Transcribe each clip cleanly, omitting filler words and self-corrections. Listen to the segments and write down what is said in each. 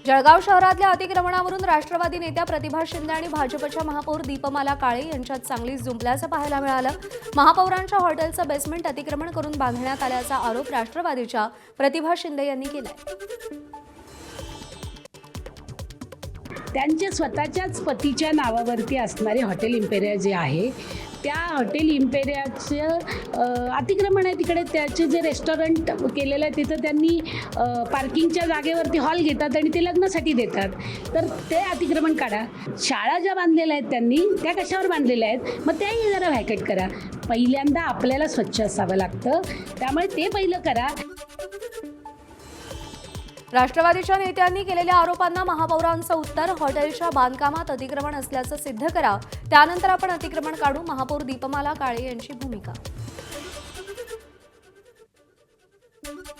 जळगाव शहरातल्या अतिक्रमणावरून राष्ट्रवादी नेत्या प्रतिभा शिंदे आणि भाजपच्या महापौर दीपमाला काळे यांच्यात चांगलीच जुंपल्याचं पाहायला मिळालं। महापौरांच्या हॉटेलचं बेसमेंट अतिक्रमण करून बांधण्यात आल्याचा आरोप राष्ट्रवादीच्या प्रतिभा शिंदे यांनी केलाय। त्यांच्या स्वतःच्याच पतीच्या नावावरती असणारे हॉटेल इम्पेरिया जे आहे त्या हॉटेल इम्पेरियाचं अतिक्रमण आहे। तिकडे त्याचे जे रेस्टॉरंट केलेलं आहे तिथं त्यांनी पार्किंगच्या जागेवरती हॉल घेतात आणि ते लग्नासाठी देतात, तर ते अतिक्रमण काढा। शाळा ज्या बांधलेल्या आहेत त्यांनी त्या कशावर बांधलेल्या आहेत, मग त्याही जरा व्हॅकेट करा। पहिल्यांदा आपल्याला स्वच्छ असावं लागतं, त्यामुळे ते पहिलं करा। राष्ट्रवादीच्या नेत्यांनी केलेल्या आरोपांना महापौरांचं उत्तर, हॉटेलच्या बांधकामात अतिक्रमण असल्याचं सिद्ध करा, त्यानंतर आपण अतिक्रमण काढू। महापौर दीपमाला काळे यांची भूमिका।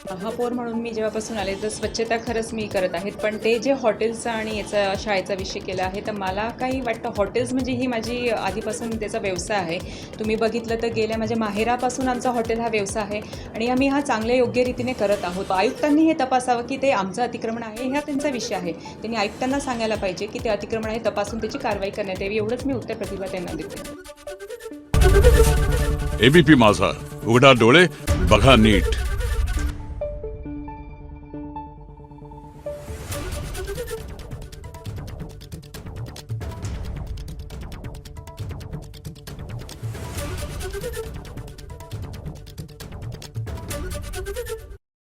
महापौर म्हणून मी जेव्हापासून आले तर स्वच्छता खरंच मी करत आहेत, पण ते जे हॉटेलचा आणि याचा शाळेचा विषय केला आहे तर मला काही वाटतं हॉटेल्स म्हणजे ही माझी आधीपासून त्याचा व्यवसाय आहे। तुम्ही बघितलं तर गेल्या माझ्या माहेरापासून आमचा हॉटेल हा व्यवसाय आहे आणि आम्ही हा चांगल्या योग्य रीतीने करत आहोत। आयुक्तांनी हे तपासावं की ते आमचं अतिक्रमण आहे, हा त्यांचा विषय आहे। त्यांनी आयुक्तांना सांगायला पाहिजे की ते अतिक्रमण आहे, तपासून त्याची कारवाई करण्यात यावी। एवढंच मी उत्तर प्रतिभा त्यांना देते। एबीपी माझा, उघडा डोळे बघा नीट।